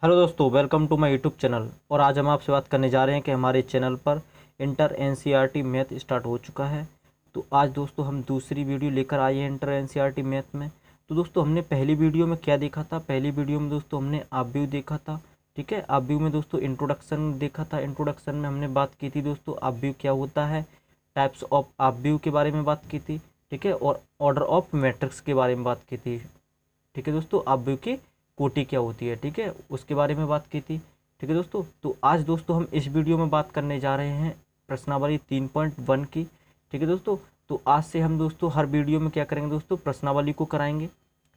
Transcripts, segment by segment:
Hello दोस्तों, welcome to my YouTube channel. और आज हम आपसे बात करने जा रहे हैं कि हमारे चैनल पर इंटर एनसीईआरटी मैथ स्टार्ट हो चुका है। तो आज दोस्तों हम दूसरी वीडियो लेकर आए हैं इंटर एनसीईआरटी मैथ में। तो दोस्तों हमने पहली वीडियो में क्या देखा था? पहली वीडियो में दोस्तों हमने ऑब्व्यू देखा था। ठीक है, ऑब्व्यू में दोस्तों इंट्रोडक्शन देखा था। इंट्रोडक्शन में हमने बात की थी दोस्तों ऑब्व्यू क्या होता है, टाइप्स ऑफ ऑब्व्यू के बारे में बात की थी। ठीक है, और ऑर्डर ऑफ मैट्रिक्स के बारे में बात की थी। ठीक है दोस्तों, ऑब्व्यू की कोटि क्या होती है, ठीक है, उसके बारे में बात की थी। ठीक है दोस्तों, तो आज दोस्तों हम इस वीडियो में बात करने जा रहे हैं प्रश्नावली 3.1 की। ठीक है दोस्तों, तो आज से हम दोस्तों हर वीडियो में क्या करेंगे दोस्तों, प्रश्नावली को कराएंगे।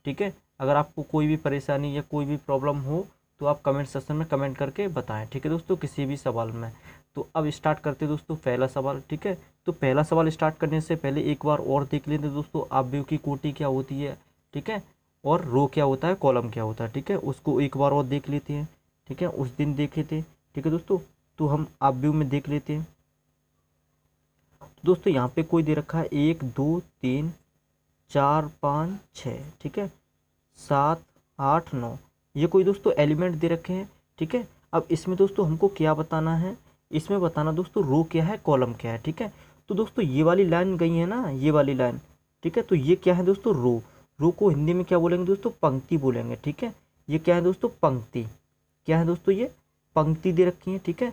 ठीक है, अगर आपको कोई भी परेशानी या कोई भी प्रॉब्लम हो तो आप कमेंट सेक्शन में कमेंट करके बताएं। ठीक है दोस्तों, किसी भी सवाल में। तो अब स्टार्ट करते हैं दोस्तों पहला सवाल। ठीक है, तो पहला सवाल स्टार्ट करने से पहले एक बार और देख लेते हैं दोस्तों ऑब्व्यू की कोटि क्या होती है। ठीक है, और रो क्या होता है, कॉलम क्या होता है। ठीक है, उसको एक बार और देख लेते हैं। ठीक है, उस दिन देखे थे। ठीक है दोस्तों, तो हम ऑब्व्यू में देख लेते हैं। दोस्तों यहाँ पे कोई दे रखा है 1 2 3 4 5 6। ठीक है, 7 8 9, ये कोई दोस्तों एलिमेंट दे रखे हैं। ठीक है, अब इसमें दोस्तों हमको क्या बताना है, इसमें बताना दोस्तों रो क्या है, कॉलम क्या है। ठीक है, तो दोस्तों ये वाली लाइन गई है ना, ये वाली लाइन। ठीक है, तो ये क्या है दोस्तों, रो। रो को हिंदी में क्या बोलेंगे दोस्तों, पंक्ति बोलेंगे। ठीक है, ये क्या है दोस्तों, पंक्ति। क्या है दोस्तों, ये पंक्ति दे रखी है। ठीक है,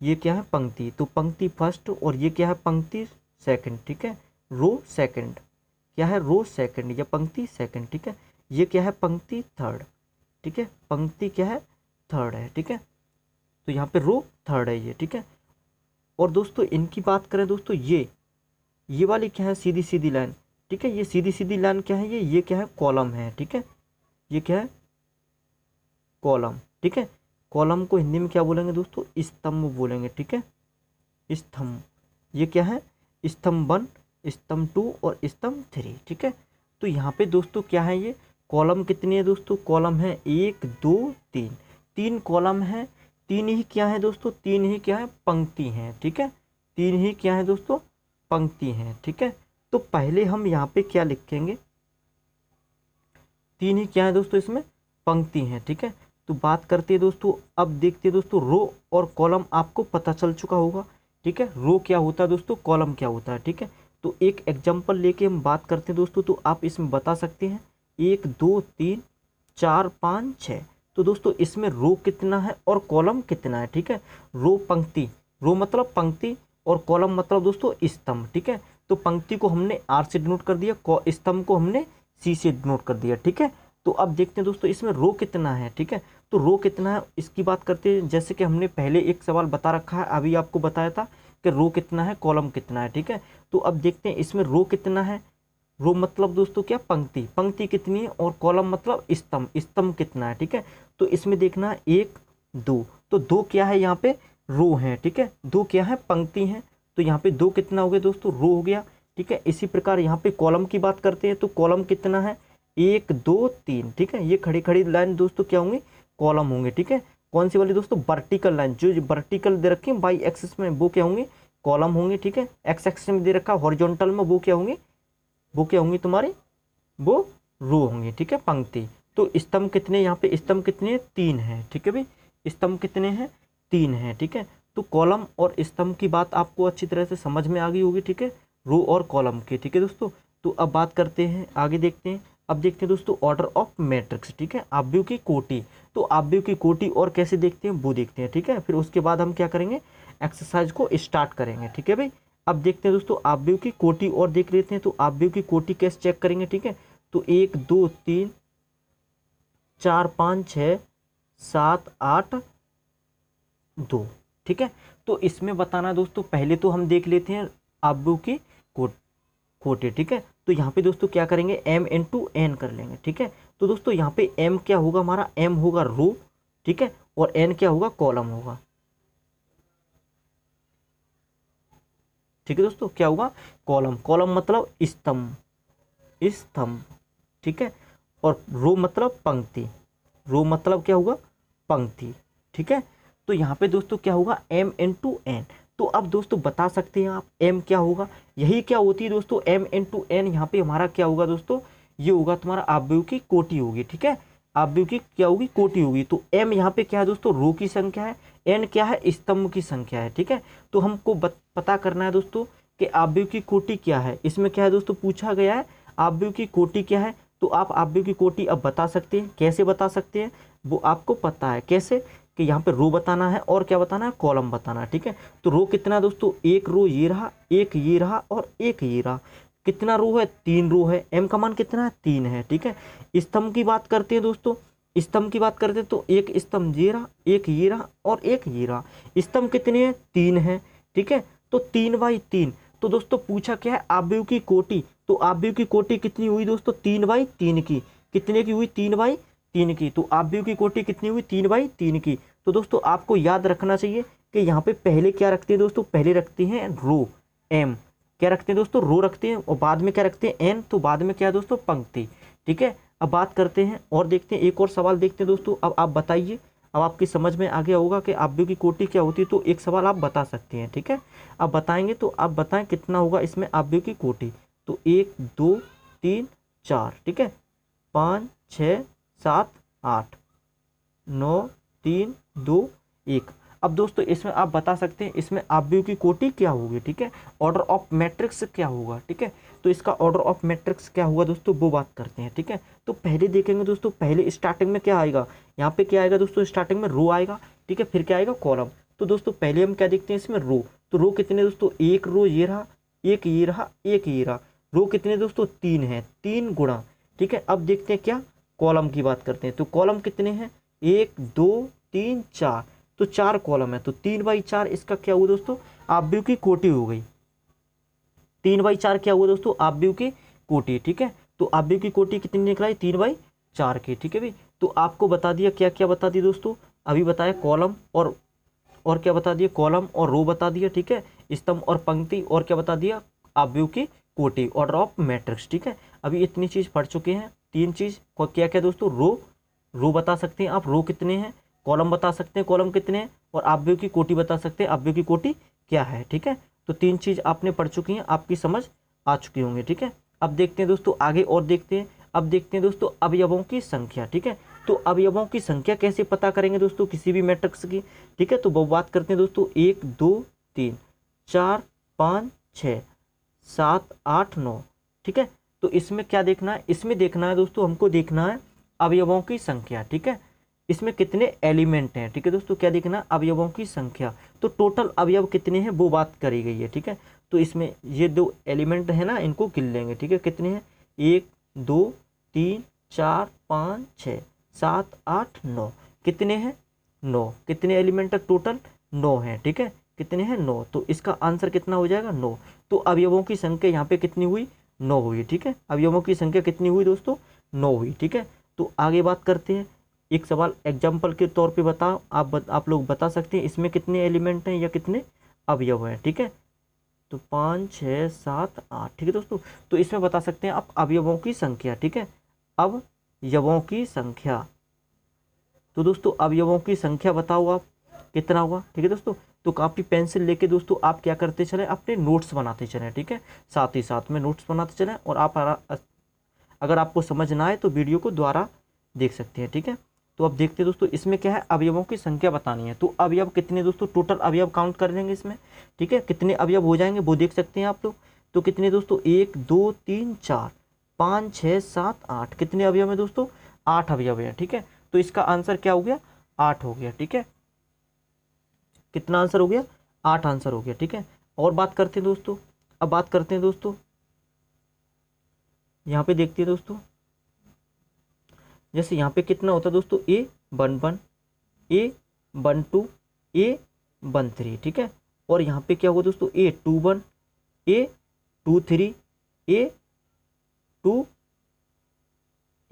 ये क्या है, पंक्ति। तो पंक्ति फर्स्ट और ये क्या है, पंक्ति सेकंड। ठीक है, रो सेकंड। क्या है, रो सेकंड या पंक्ति सेकंड। ठीक है, ये क्या है, पंक्ति थर्ड। ठीक है, पंक्ति क्या है, थर्ड है। ठीक है, तो यहाँ पे रो थर्ड है ये। ठीक है, और दोस्तों इनकी बात करें दोस्तों, ये वाली क्या है, सीधी सीधी लाइन। ठीक है, ये सीधी सीधी लाइन क्या है, ये क्या है, कॉलम है। ठीक है, ये क्या है, कॉलम। ठीक है, कॉलम को हिंदी में क्या बोलेंगे दोस्तों, स्तंभ बोलेंगे। ठीक है, स्तंभ। ये क्या है, स्तंभ 1, स्तंभ 2 और स्तंभ 3। ठीक है, तो यहाँ पे दोस्तों क्या है, ये कॉलम कितनी है दोस्तों, कॉलम है 1 2 3। 3 कॉलम है, 3 ही क्या है दोस्तों, 3 ही क्या है, पंक्ति हैं। ठीक है, 3 ही क्या है दोस्तों, पंक्ति हैं। ठीक है, तो पहले हम यहाँ पे क्या लिखेंगे, 3 ही क्या है दोस्तों, इसमें पंक्ति हैं। ठीक है, तो बात करते हैं दोस्तों, अब देखते हैं दोस्तों रो और कॉलम आपको पता चल चुका होगा। ठीक है, रो क्या होता है दोस्तों, कॉलम क्या होता है। ठीक है, तो एक एग्जांपल लेके हम बात करते हैं दोस्तों, तो आप इसमें बता सकते हैं 1 2 3 4 5 6। तो दोस्तों इसमें रो कितना है और कॉलम कितना है। ठीक है, रो पंक्ति, रो मतलब पंक्ति और कॉलम मतलब दोस्तों स्तंभ। ठीक है, तो पंक्ति को हमने आर से डिनोट कर दिया, स्तंभ को हमने सी से डिनोट कर दिया। ठीक है, तो अब देखते हैं दोस्तों इसमें रो कितना है। ठीक है, तो रो कितना है इसकी बात करते हैं। जैसे कि हमने पहले एक सवाल बता रखा है, अभी आपको बताया था कि रो कितना है, कॉलम कितना है। ठीक है, तो अब देखते हैं इसमें रो कितना है। रो मतलब दोस्तों क्या, पंक्ति। पंक्ति कितनी है, और कॉलम मतलब स्तंभ, स्तंभ कितना है। ठीक है, तो इसमें देखना है 1 2, तो 2 क्या है यहाँ पे, रो है। ठीक है, 2 क्या है, पंक्ति है। तो यहाँ पे 2 कितना हो गया दोस्तों, रो हो गया। ठीक है, इसी प्रकार यहाँ पे कॉलम की बात करते हैं, तो कॉलम कितना है, 1 2 3। ठीक है, ये खड़ी खड़ी लाइन दोस्तों क्या होंगे, कॉलम होंगे। ठीक है, कौन सी वाली दोस्तों, वर्टिकल लाइन, जो वर्टिकल दे रखी है बाई एक्सिस में, वो क्या होंगे, कॉलम होंगे। ठीक है, एक्स एक्सिस में दे रखा हॉरिजॉन्टल में, वो क्या होंगे, वो क्या होंगी तुम्हारी, वो रो होंगी। ठीक है, पंक्ति। तो स्तंभ कितने, यहाँ पे स्तंभ कितने, 3 है। ठीक है भाई, स्तंभ कितने हैं, 3 है। ठीक है, तो कॉलम और स्तंभ की बात आपको अच्छी तरह से समझ में आ गई होगी। ठीक है, रो और कॉलम की। ठीक है दोस्तों, तो अब बात करते हैं, आगे देखते हैं। अब देखते हैं दोस्तों ऑर्डर ऑफ मैट्रिक्स। ठीक है, ऑब्व्यू की कोटि। तो ऑब्व्यू की कोटि और कैसे देखते हैं वो देखते हैं। ठीक है, फिर उसके बाद हम क्या करेंगे, एक्सरसाइज को स्टार्ट करेंगे। ठीक है भाई, अब देखते हैं दोस्तों ऑब्व्यू की कोटि और देख लेते हैं। तो ऑब्व्यू की कोटि कैसे चेक करेंगे। ठीक है, तो 1 2 3 4 5 6 7 8 2। ठीक है, तो इसमें बताना दोस्तों, पहले तो हम देख लेते हैं ऑब्व्यू की कोटि। ठीक है, तो यहाँ पे दोस्तों क्या करेंगे, m इंटू एन कर लेंगे। ठीक है, तो दोस्तों यहाँ पे m क्या होगा, हमारा m होगा रो। ठीक है, और n क्या होगा, कॉलम होगा। ठीक है दोस्तों, क्या होगा, कॉलम। कॉलम मतलब स्तंभ, स्तंभ। ठीक है, और रो मतलब पंक्ति, रो मतलब क्या होगा, पंक्ति। ठीक है, तो यहाँ पे दोस्तों क्या होगा, m इंटू एन। तो अब दोस्तों बता सकते हैं आप m क्या होगा, यही क्या होती है दोस्तों, m इंटू एन। यहाँ पे हमारा क्या होगा दोस्तों, ये होगा तुम्हारा ऑब्व्यू की कोटि होगी। ठीक है, अवयव की क्या होगी, कोटि होगी। तो m यहाँ पे क्या है दोस्तों, रो की संख्या है, n क्या है, स्तंभ की संख्या है। ठीक है, तो हमको पता करना है दोस्तों कि अवयव की कोटि क्या है। इसमें क्या है दोस्तों, पूछा गया है अवयव की कोटि क्या है। तो आप अवयव की कोटि अब बता सकते हैं। कैसे बता सकते हैं वो आपको पता है। कैसे कि यहाँ पे रो बताना है और क्या बताना है, कॉलम बताना है। ठीक है, तो रो कितना है दोस्तों, एक रो ये रहा, एक ये रहा और एक ये रहा। कितना रो है, 3 रो है। m का मान कितना है, 3 है। ठीक है, स्तंभ की बात करते हैं दोस्तों, स्तंभ की बात करते हैं तो एक स्तंभ ये रहा, एक ये रहा और एक ये रहा। स्तंभ कितने हैं, 3 है। ठीक है, तो 3/3। तो दोस्तों पूछा क्या है, अवयव की कोटि। तो अवयव की कोटि कितनी हुई दोस्तों, 3/3 की। कितने की हुई, 3/3 की। तो अवयव की कोटि कितनी हुई, 3/3 की। तो दोस्तों आपको याद रखना चाहिए कि यहाँ पे पहले क्या रखते हैं दोस्तों, पहले रखते हैं रो m, क्या रखते हैं दोस्तों, रो रखते हैं, और बाद में क्या रखते हैं, n। तो बाद में क्या है दोस्तों, पंक्ति। ठीक है, अब बात करते हैं और देखते हैं, एक और सवाल देखते हैं दोस्तों। अब आप बताइए, अब आपकी समझ में आ गया होगा कि अवयव की कोटि क्या होती है। तो एक सवाल आप बता सकते हैं। ठीक है, अब बताएंगे तो आप बताएं कितना होगा इसमें अवयव की कोटि। तो 1 2 3 4, ठीक है, 5 6 7 8 9 3 2 1। अब दोस्तों इसमें आप बता सकते हैं इसमें अवयव की कोटि क्या होगी। ठीक है, ऑर्डर ऑफ मैट्रिक्स क्या होगा। ठीक है, तो इसका ऑर्डर ऑफ मैट्रिक्स क्या होगा दोस्तों, वो बात करते हैं। ठीक है, तो पहले देखेंगे दोस्तों, पहले स्टार्टिंग में क्या आएगा, यहाँ पे क्या आएगा दोस्तों, स्टार्टिंग में रो आएगा। ठीक है, फिर क्या आएगा, कॉलम। तो दोस्तों पहले हम क्या देखते हैं इसमें, रो। तो रो कितने दोस्तों, एक रो ये रहा, एक ये रहा, एक ये रहा। रो कितने दोस्तों, 3 है, 3 गुणा। ठीक है, अब देखते हैं क्या, कॉलम की बात करते हैं। तो कॉलम कितने हैं, 1 2 3 4। तो 4 कॉलम है, तो 3/4 इसका क्या हुआ दोस्तों, अवयव की कोटि हो गई। 3/4 क्या हुआ दोस्तों, अवयव की कोटि। ठीक है, तो अवयव की कोटि कितनी निकलाई, 3/4 की। ठीक है भाई, तो आपको बता दिया, क्या क्या बता दिया दोस्तों, अभी बताया कॉलम और क्या बता दिया, कॉलम और रो बता दिया। ठीक है, स्तंभ और पंक्ति, और क्या बता दिया, अवयव की कोटि, ऑर्डर ऑफ मैट्रिक्स। ठीक है, अभी इतनी चीज पढ़ चुके हैं। 3 चीज क्या क्या दोस्तों, रो बता सकते हैं आप, रो कितने हैं, कॉलम बता सकते हैं, कॉलम कितने हैं, और अवयव की कोटि बता सकते हैं, अवयव की कोटि क्या है। ठीक है, तो 3 चीज आपने पढ़ चुकी हैं, आपकी समझ आ चुकी होंगी। ठीक है, अब देखते हैं दोस्तों आगे और देखते हैं। अब देखते हैं दोस्तों अवयवों की संख्या। ठीक है, तो अवयवों की संख्या कैसे पता करेंगे दोस्तों किसी भी मैट्रिक्स की। ठीक है, तो वो बात करते हैं दोस्तों, 1 2 3 4 5 6 7 8 9। ठीक है, तो इसमें क्या देखना है, इसमें देखना है दोस्तों, हमको देखना है अवयवों की संख्या। ठीक है, इसमें कितने एलिमेंट हैं। ठीक है दोस्तों, क्या देखना, अवयवों की संख्या। तो टोटल अवयव कितने हैं वो बात करी गई है। ठीक है, तो इसमें ये 2 एलिमेंट है ना, इनको गिन लेंगे। ठीक है, कितने हैं, 1 2 3 4 5 6 7 8 9। कितने हैं, 9। कितने एलिमेंट है टोटल, 9 है। ठीक है, कितने हैं, 9। तो इसका आंसर कितना हो जाएगा, 9। तो अवयवों की संख्या यहाँ पे कितनी हुई, 9 हुई। ठीक है, अवयवों की संख्या कितनी हुई दोस्तों, 9 हुई। ठीक है, तो आगे बात करते हैं। एक सवाल एग्जाम्पल के तौर पे बताओ, आप लोग बता सकते हैं इसमें कितने एलिमेंट हैं या कितने अवयव हैं। ठीक है, तो 5 6 7 8। ठीक है दोस्तों, तो इसमें बता सकते हैं आप अवयवों की संख्या। ठीक है, अवयवों की संख्या। तो दोस्तों अवयवों की संख्या बताओ आप कितना हुआ। ठीक है दोस्तों, तो कापी पेंसिल लेके दोस्तों आप क्या करते चले, अपने नोट्स बनाते चले। ठीक है, साथ ही साथ में नोट्स बनाते चले, और आप अगर आपको समझ ना आए तो वीडियो को दोबारा देख सकते हैं। ठीक है, तो अब देखते हैं दोस्तों इसमें क्या है, अवयवों की संख्या बतानी है। तो अवयव कितने दोस्तों, टोटल अवयव काउंट कर लेंगे इसमें। ठीक है, कितने अवयव हो जाएंगे वो देख सकते हैं आप लोग। तो कितने दोस्तों, 1 2 3 4 5 6 7 8। कितने अवयव है दोस्तों, 8 अवयव है। ठीक है, तो इसका आंसर क्या हो गया, 8 हो गया। ठीक है, कितना आंसर हो गया, 8 आंसर हो गया। ठीक है, और बात करते हैं दोस्तों, अब बात करते हैं दोस्तों, यहाँ पे देखते हैं दोस्तों, जैसे यहाँ पे कितना होता है दोस्तों, A11 A12 A13। ठीक है, और यहाँ पे क्या होगा दोस्तों, A21 A23 A2,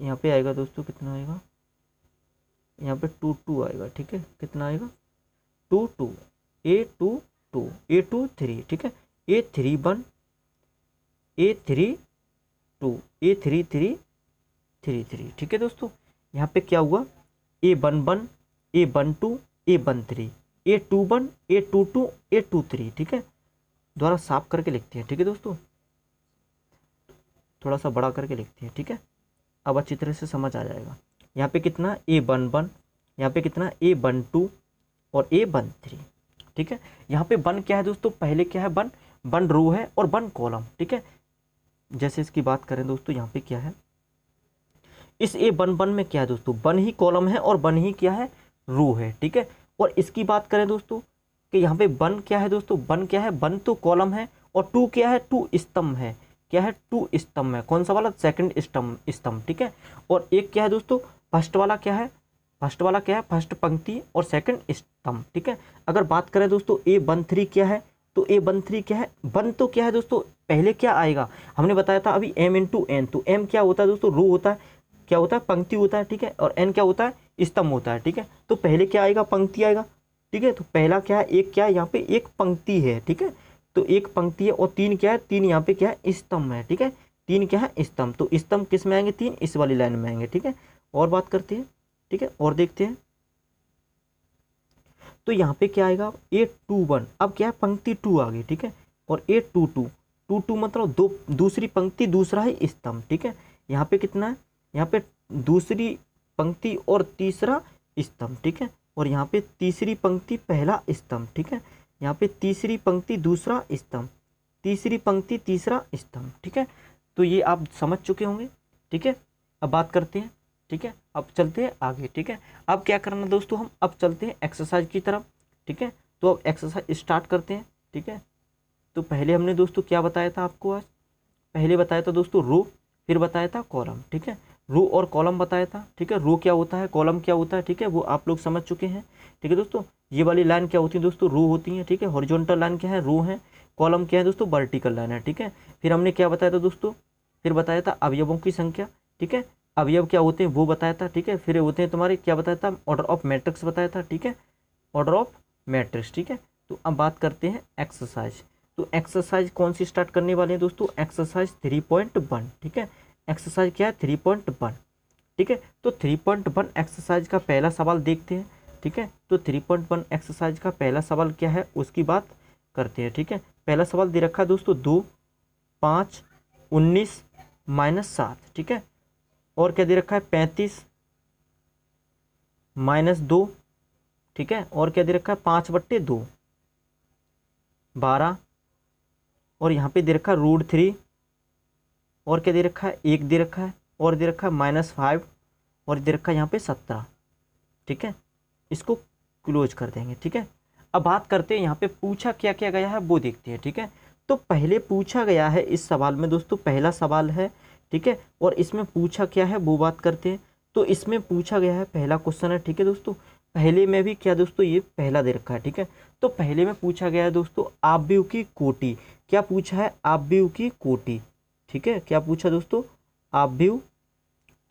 यहाँ पे आएगा दोस्तों, कितना आएगा, यहाँ पे 22 आएगा। ठीक है, कितना आएगा, 22 A22 A23। ठीक है, A31 A32 A33। ठीक है दोस्तों, यहाँ पे क्या हुआ, A11 A12 A13 A21 A22 A23। ठीक है, दोबारा साफ करके लिखते हैं। ठीक है दोस्तों, थोड़ा सा बड़ा करके लिखते हैं। ठीक है, अब अच्छी तरह से समझ आ जाएगा। यहाँ पे कितना A11, यहाँ पे कितना A12 और A13, ठीक है। यहाँ पे वन क्या है दोस्तों, पहले क्या है वन, वन रो है और वन कॉलम, ठीक है। जैसे इसकी बात करें दोस्तों, यहाँ पे क्या है, इस A11 में क्या है दोस्तों, वन ही कॉलम है और वन ही क्या है, रो है, ठीक है। और इसकी बात करें दोस्तों कि यहाँ पे वन क्या है दोस्तों, वन क्या है, वन तो कॉलम है और टू क्या है, टू स्तंभ है, क्या है, टू स्तंभ है, कौन सा वाला, सेकंड स्तंभ, ठीक है। और एक क्या है दोस्तों, फर्स्ट वाला क्या है, फर्स्ट वाला क्या है, फर्स्ट पंक्ति और सेकंड स्तंभ, ठीक है। अगर बात करें दोस्तों A13 क्या है, तो A13 क्या है, वन तो क्या है दोस्तों, पहले क्या आएगा, हमने बताया था अभी M इंटू एन, तो M क्या होता है दोस्तों, रो होता है, क्या होता है, पंक्ति होता है, ठीक है। और N क्या होता है, स्तंभ होता है, ठीक है। तो पहले क्या आएगा, पंक्ति आएगा, ठीक है। तो पहला क्या है, एक क्या है, यहाँ पे एक पंक्ति है, ठीक है। तो एक पंक्ति है और तीन क्या है, तीन यहाँ पे क्या है, स्तंभ है, ठीक है। तीन क्या है, स्तंभ, तो स्तंभ किस में आएंगे, तीन इस वाली लाइन में आएंगे, ठीक है। और बात करते हैं, ठीक है, और देखते हैं। तो यहाँ पे क्या आएगा, A21, अब क्या है, पंक्ति टू आ गई, ठीक है। और A22, टू मतलब दो, दूसरी पंक्ति दूसरा है स्तंभ, ठीक है। यहाँ पे कितना है, यहाँ पे दूसरी पंक्ति और तीसरा स्तंभ, ठीक है। और यहाँ पे तीसरी पंक्ति पहला स्तंभ, ठीक है। यहाँ पे तीसरी पंक्ति दूसरा स्तंभ, तीसरी पंक्ति तीसरा स्तंभ, ठीक है। तो ये आप समझ चुके होंगे, ठीक है। अब बात करते हैं, ठीक है, अब चलते हैं आगे, ठीक है। अब क्या करना दोस्तों, हम अब चलते हैं एक्सरसाइज की तरफ, ठीक है। तो अब एक्सरसाइज स्टार्ट करते हैं, ठीक है। तो पहले हमने दोस्तों क्या बताया था आपको, आज पहले बताया था दोस्तों रो, फिर बताया था कॉलम, ठीक है। रो और कॉलम बताया था, ठीक है। रो क्या होता है, कॉलम क्या होता है, ठीक है, वो आप लोग समझ चुके हैं, ठीक है दोस्तों। ये वाली लाइन क्या होती है दोस्तों, रो होती है, ठीक है। हॉरिजॉन्टल लाइन क्या है, रो है। कॉलम क्या है दोस्तों, वर्टिकल लाइन है, ठीक है। फिर हमने क्या बताया था दोस्तों, फिर बताया था अवयवों की संख्या, ठीक है। अवयव क्या होते हैं वो बताया था, ठीक है। फिर होते हैं तुम्हारे, क्या बताया था, ऑर्डर ऑफ मैट्रिक्स बताया था, ठीक है, ऑर्डर ऑफ मैट्रिक्स, ठीक है। तो अब बात करते हैं एक्सरसाइज। तो एक्सरसाइज कौन सी स्टार्ट करने वाले हैं दोस्तों, एक्सरसाइज 3.1, ठीक है। एक्सरसाइज क्या है, 3.1, ठीक है। तो 3.1 एक्सरसाइज का पहला सवाल देखते हैं, ठीक है। तो 3.1 एक्सरसाइज का पहला सवाल क्या है उसकी बात करते हैं, ठीक है। पहला सवाल दे रखा है दोस्तों 2, 5, 19 -7, ठीक है। और क्या दे रखा है 35 -2, ठीक है। और क्या दे रखा है 5/2, 12। और यहाँ पे दे रखा है √3। और क्या दे रखा है 1 दे रखा है, और दे रखा है -5, और दे रखा है यहाँ पे 17, ठीक है। इसको क्लोज कर देंगे, ठीक है। अब बात करते हैं यहाँ पे पूछा क्या क्या गया है वो देखते हैं, ठीक है। तो पहले पूछा गया है इस सवाल में दोस्तों, पहला सवाल है, ठीक है। और इसमें पूछा क्या है वो बात करते हैं। तो इसमें पूछा गया है, पहला क्वेश्चन है, ठीक है दोस्तों। पहले में भी क्या दोस्तों, ये पहला दे रखा है, ठीक है। तो पहले में पूछा गया है दोस्तों आव्यूह की कोटि, क्या पूछा है, आव्यूह की कोटि, ठीक है। क्या पूछा दोस्तों, आव्यूह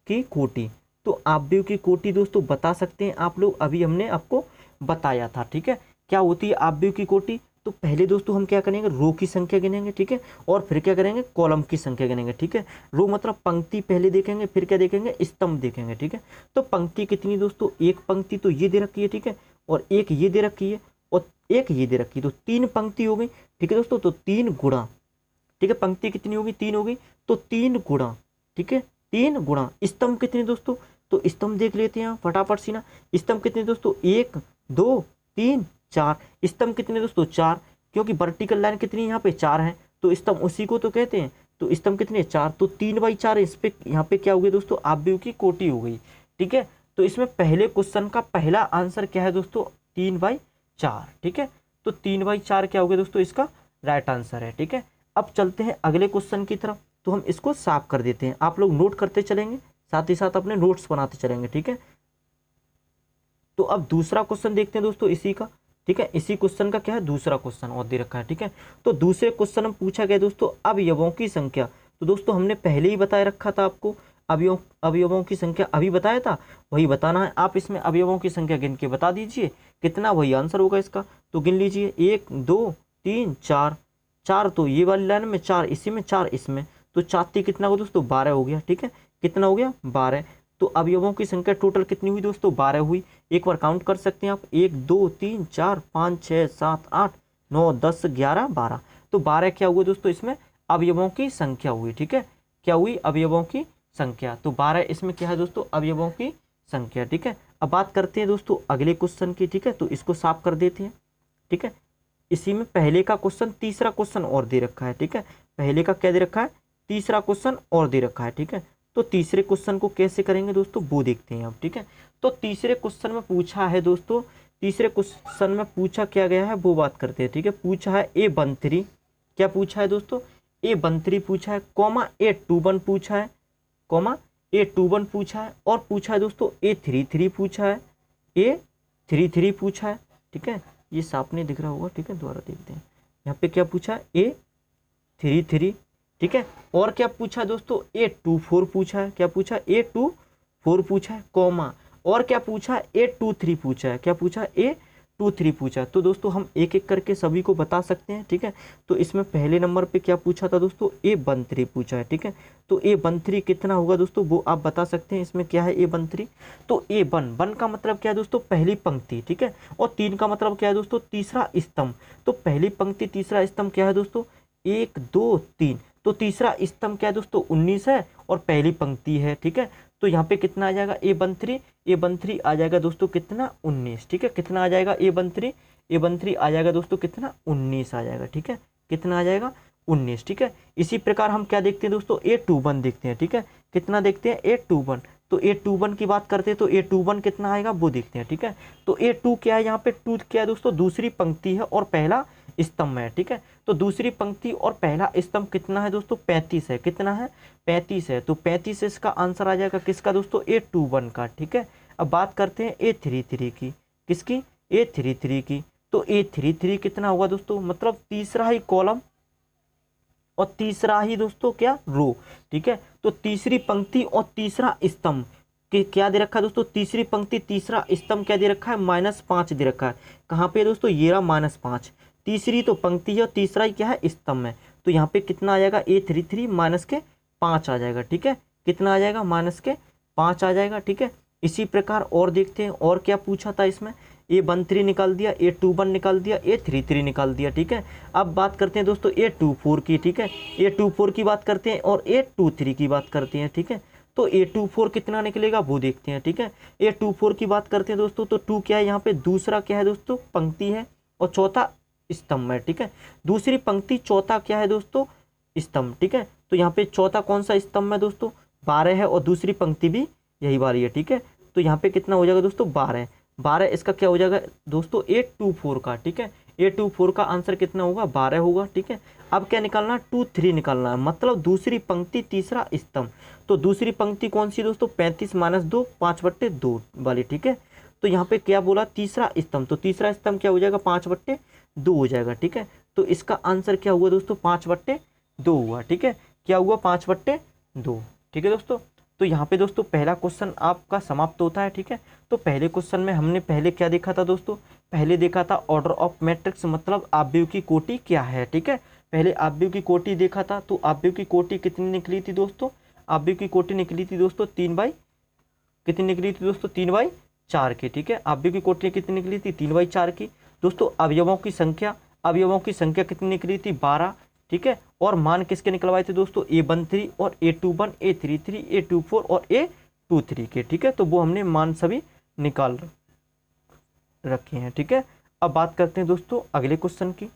की कोटि। तो आव्यूह की कोटि दोस्तों बता सकते हैं आप लोग, अभी हमने आपको बताया था, ठीक है। क्या होती है आव्यूह की कोटि। तो पहले दोस्तों हम क्या करेंगे, रो की संख्या गिनेंगे, ठीक है। और फिर क्या करेंगे, कॉलम की संख्या गिनेंगे, ठीक है। रो मतलब पंक्ति पहले देखेंगे, फिर क्या देखेंगे, स्तंभ देखेंगे, ठीक है। तो पंक्ति कितनी दोस्तों, एक पंक्ति तो ये दे रखी है, ठीक है। और एक ये दे रखी है और एक ये दे रखी है, तो 3 पंक्ति हो गई, ठीक है दोस्तों। तो 3 गुणा, ठीक है, पंक्ति कितनी होगी, 3 होगी, तो 3 गुणा, ठीक है, 3 गुणा। स्तंभ कितने दोस्तों, तो स्तंभ देख लेते हैं फटाफट सी ना। स्तंभ कितने दोस्तों, 1, 2, 3, 4। स्तंभ कितने दोस्तों, 4, क्योंकि वर्टिकल लाइन कितनी यहाँ पे 4 है, तो स्तंभ उसी को तो कहते हैं। तो स्तंभ कितने, 4, तो 3/4 इस पे, यहाँ पे क्या हो गया दोस्तों, आव्यूह की कोटि हो गई, ठीक है। तो इसमें पहले क्वेश्चन का पहला आंसर क्या है दोस्तों, 3/4, ठीक है। तो 3/4 क्या हो गया दोस्तों, इसका राइट आंसर है, ठीक है। अब चलते हैं अगले क्वेश्चन की तरफ। तो हम इसको साफ कर देते हैं, आप लोग नोट करते चलेंगे, साथ ही साथ अपने नोट्स बनाते चलेंगे, ठीक है। तो अब दूसरा क्वेश्चन देखते हैं दोस्तों इसी का, ठीक है। इसी क्वेश्चन का क्या है, दूसरा क्वेश्चन और दे रखा है, ठीक है। तो दूसरे क्वेश्चन में पूछा गया दोस्तों अवयवों की संख्या। तो दोस्तों हमने पहले ही बताया रखा था आपको, अवयवों की संख्या अभी बताया था, वही बताना है। आप इसमें अवयवों की संख्या गिन के बता दीजिए कितना, वही आंसर होगा इसका। तो गिन लीजिए, 1, 2, 3, 4, 4 तो ये वाली लाइन में, 4 इसी में, 4 इसमें, तो 4 कितना हो दोस्तों, 12 हो गया, ठीक है। कितना हो गया, 12। तो अवयवों की संख्या टोटल कितनी हुई दोस्तों, 12 हुई। एक बार काउंट कर सकते हैं आप, 1, 2, 3, 4, 5, 6, 7, 8, 9, 10, 11, 12। तो 12 क्या हुआ दोस्तों, इसमें अवयवों की संख्या हुई, ठीक है। क्या हुई, अवयवों की संख्या। तो 12 इसमें क्या है दोस्तों, अवयवों की संख्या, ठीक है। अब बात करते हैं दोस्तों अगले क्वेश्चन की, ठीक है। तो इसको साफ कर देते हैं, ठीक है। इसी में पहले का क्वेश्चन तीसरा क्वेश्चन और दे रखा है, ठीक है। पहले का क्या दे रखा है, तीसरा क्वेश्चन और दे रखा है, ठीक है। तो तीसरे क्वेश्चन को कैसे करेंगे दोस्तों वो देखते हैं अब, ठीक है। तो तीसरे क्वेश्चन में पूछा है दोस्तों, तीसरे क्वेश्चन में पूछा क्या गया है वो बात करते हैं, ठीक है। पूछा है A13, क्या पूछा है दोस्तों, A13 पूछा है, कॉमा A21 पूछा है, कॉमा A21 पूछा है, और पूछा है दोस्तों A33 पूछा है, A33 पूछा है, ठीक है। ये साफ नहीं दिख रहा होगा, ठीक है, दोबारा देखते हैं। यहाँ पे क्या पूछा है, A33, ठीक है। और क्या पूछा है दोस्तों, A24 पूछा है, क्या पूछा है, A24 पूछा है, कॉमा और क्या पूछा है, A23 पूछा है, क्या पूछा है, A23 पूछा है। तो दोस्तों हम एक एक करके सभी को बता सकते हैं, ठीक है। तो इसमें पहले नंबर पे क्या पूछा था दोस्तों, A13 पूछा है, ठीक है। तो A13 कितना होगा दोस्तों वो आप बता सकते हैं। इसमें क्या है A13, तो A1 का मतलब क्या है दोस्तों, पहली पंक्ति, ठीक है। और 3 का मतलब क्या है दोस्तों, तीसरा स्तंभ। तो पहली पंक्ति तीसरा स्तंभ क्या है दोस्तों, 1 2 3। तो तीसरा स्तंभ क्या है दोस्तों, 19 है और पहली पंक्ति है, ठीक है। तो यहाँ पे कितना आ जाएगा, A13 आ जाएगा दोस्तों कितना, 19, ठीक है। कितना आ जाएगा A13 आ जाएगा दोस्तों कितना, 19 आ जाएगा, ठीक है। कितना आ जाएगा, 19, ठीक है। इसी प्रकार हम क्या देखते हैं दोस्तों, A21 देखते हैं, ठीक है। कितना देखते हैं, A21। तो A21 की बात करते हैं तो A21 कितना आएगा वो देखते हैं, ठीक है। तो A2 क्या है, यहाँ पे 2 क्या है दोस्तों, दूसरी पंक्ति है और पहला स्तंभ है, ठीक है। तो दूसरी पंक्ति और पहला स्तंभ कितना है दोस्तों, 35 है। कितना है, 35 है। तो 35 इसका आंसर आ जाएगा किसका दोस्तों, A21 का, ठीक है। अब बात करते हैं A33 की, किसकी, A33 की। तो A33 कितना होगा दोस्तों, मतलब तीसरा ही कॉलम और तीसरा ही दोस्तों क्या, रो, ठीक है। तो तीसरी पंक्ति और तीसरा स्तंभ क्या दे रखा है दोस्तों, तीसरी पंक्ति तीसरा स्तंभ क्या दे रखा है, -5 दे रखा है। कहाँ पे दोस्तों, ये रहा -5। तीसरी तो पंक्ति है और तीसरा ही क्या है, स्तंभ है। तो यहाँ पे कितना आ जाएगा, A33 -5 आ जाएगा, ठीक है। कितना आ जाएगा, -5 आ जाएगा, ठीक है। इसी प्रकार और देखते हैं और क्या पूछा था इसमें, A13 निकाल दिया, A21 निकाल दिया, A33 निकाल दिया, ठीक है। अब बात करते हैं दोस्तों A24 की, ठीक है। A24 की बात करते हैं और A23 की बात करते हैं, ठीक है। तो A24 कितना निकलेगा वो देखते हैं, ठीक है। A24 की बात करते हैं दोस्तों, तो 2 क्या है यहाँ पे, दूसरा क्या है दोस्तों, पंक्ति है और चौथा स्तंभ है, ठीक है। दूसरी पंक्ति चौथा क्या है दोस्तों, स्तंभ, ठीक है। तो यहाँ पे चौथा कौन सा स्तंभ है दोस्तों, 12 है और दूसरी पंक्ति भी यही वाली है, ठीक है। तो यहाँ पे कितना हो जाएगा दोस्तों, 12 इसका क्या हो जाएगा दोस्तों, A24 का, ठीक है। A24 का आंसर कितना होगा, 12 होगा, ठीक है। अब क्या निकालना है, 23 निकालना है, मतलब दूसरी पंक्ति तीसरा स्तंभ। तो दूसरी पंक्ति कौन सी दोस्तों, 35 - 2 5/2 वाली, ठीक है। तो यहाँ पे क्या बोला, तीसरा स्तंभ। तो तीसरा स्तंभ क्या हो जाएगा, 5/2 हो जाएगा, ठीक है। तो इसका आंसर क्या हुआ दोस्तों, 5/2 हुआ, ठीक है। क्या हुआ, 5/2, ठीक है दोस्तों। तो यहाँ पे दोस्तों पहला क्वेश्चन आपका समाप्त होता है, ठीक है। तो पहले क्वेश्चन में हमने पहले क्या देखा था दोस्तों, पहले देखा था ऑर्डर ऑफ मैट्रिक्स, मतलब आव्यूह की कोटि क्या है, ठीक है। पहले आव्यूह की कोटि देखा था। तो आव्यूह की कोटि कितनी निकली थी दोस्तों, आव्यूह की कोटि निकली थी दोस्तों 3/4 की, ठीक है। आव्यूह की कोटि कितनी निकली थी, 3/4 की। दोस्तों अवयवों की संख्या कितनी निकली थी, 12, ठीक है। और मान किसके निकलवाए थे दोस्तों, A13 और A21, A33, A24 और A23 के, ठीक है। तो वो हमने मान सभी निकाल रखे हैं, ठीक है। अब बात करते हैं दोस्तों अगले क्वेश्चन की।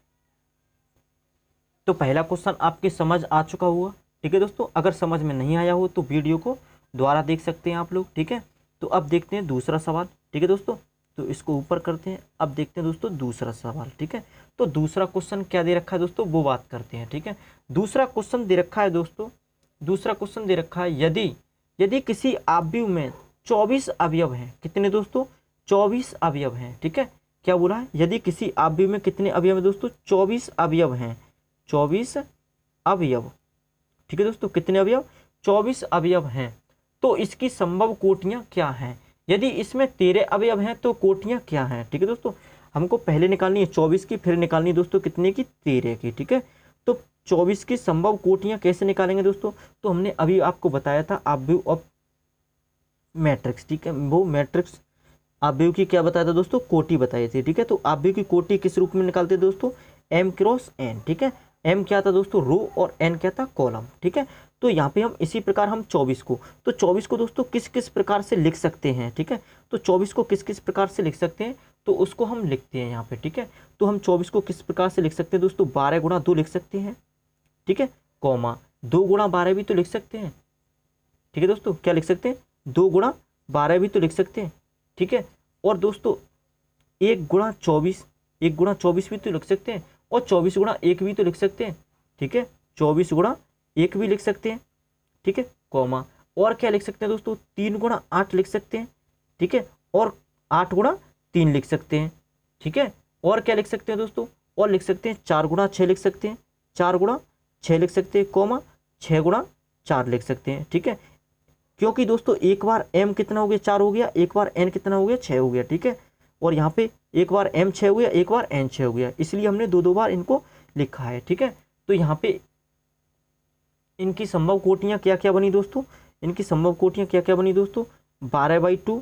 तो पहला क्वेश्चन आपकी समझ आ चुका हुआ, ठीक है दोस्तों। अगर समझ में नहीं आया हो तो वीडियो को दोबारा देख सकते हैं आप लोग, ठीक है। तो अब देखते हैं दूसरा सवाल, ठीक है दोस्तों। तो इसको ऊपर करते हैं। अब देखते हैं दोस्तों दूसरा सवाल, ठीक है। तो दूसरा क्वेश्चन क्या दे रखा है दोस्तों वो बात करते हैं, ठीक है। दूसरा क्वेश्चन दे रखा है दोस्तों, दूसरा क्वेश्चन दे रखा है, यदि किसी आव्यूह में 24 अवयव हैं, कितने दोस्तों, 24 अवयव हैं, ठीक है। क्या बोला है, यदि किसी आव्यूह में कितने अवयव हैं दोस्तों, 24 अवयव हैं, 24 अवयव, ठीक है दोस्तों। कितने अवयव, 24 अवयव हैं। तो इसकी संभव कोटियां क्या हैं, यदि इसमें 13 अवयव हैं तो कोटियां क्या हैं, ठीक है दोस्तों। हमको पहले निकालनी है 24 की, फिर निकालनी है दोस्तों कितने की, 13 की, ठीक है। तो 24 की संभव कोटियां कैसे निकालेंगे दोस्तों, तो हमने अभी आपको बताया था आव्यूह ऑफ मैट्रिक्स, ठीक है। वो मैट्रिक्स आव्यूह की क्या बताया था दोस्तों, कोटि बताई थी, ठीक है। तो आव्यूह की कोटि किस रूप में निकालते हैं दोस्तों, M × N, ठीक है। M क्या था दोस्तों, रो, और N क्या था, कॉलम, ठीक है। तो यहाँ पे हम इसी प्रकार हम 24 को, तो 24 को दोस्तों किस किस प्रकार से लिख सकते हैं, ठीक है। तो 24 को किस किस प्रकार से लिख सकते हैं, तो उसको हम लिखते हैं यहाँ पे, ठीक है। तो हम 24 को किस प्रकार से लिख सकते हैं दोस्तों, 12 गुणा 2 लिख सकते हैं, ठीक है, कॉमा 2 गुणा 12 भी तो लिख सकते हैं, ठीक है दोस्तों। क्या लिख सकते हैं, 2 गुणा 12 भी तो लिख सकते हैं, ठीक है। और दोस्तों 1 गुणा 24, 1 गुणा 24 भी तो लिख सकते हैं, और 24 गुणा 1 भी तो लिख सकते हैं, ठीक है। 24 गुणा 1 भी लिख सकते हैं, ठीक है, कॉमा और क्या लिख सकते हैं दोस्तों, 3 गुणा 8 लिख सकते हैं, ठीक है, और 8 गुणा 3 लिख सकते हैं, ठीक है। और क्या लिख सकते हैं दोस्तों, और लिख सकते हैं 4 गुणा 6 लिख सकते हैं, 4 गुणा 6 लिख सकते हैं, कॉमा 6 गुणा 4 लिख सकते हैं, ठीक है। क्योंकि दोस्तों एक बार m कितना हो गया, 4 हो गया, एक बार n कितना हो गया, 6 हो गया, ठीक है। और यहाँ पे एक बार m 6 हो गया, एक बार n 6 हो गया, इसलिए हमने दो बार इनको लिखा है, ठीक है। तो यहाँ पे इनकी संभव कोटियाँ क्या क्या बनी दोस्तों, इनकी संभव कोटियाँ क्या क्या बनी दोस्तों, 12/2,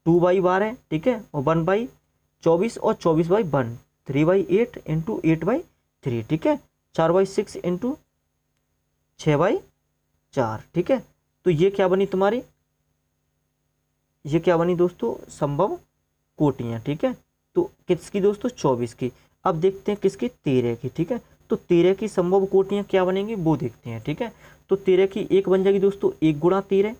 2/12, ठीक है, और 1/24 और 24/1, 3/8 इंटू 8/3, ठीक है, 4/6 इंटू 6/4, ठीक है। तो ये क्या बनी तुम्हारी, ये क्या बनी दोस्तों, संभव कोटियाँ, ठीक है। तो किसकी दोस्तों, 24 की। अब देखते हैं किसकी, 13 की, ठीक है। तो 13 की संभव कोटियाँ क्या बनेंगी वो देखते हैं, ठीक है। तो 13 की एक बन जाएगी दोस्तों 1 गुणा 13,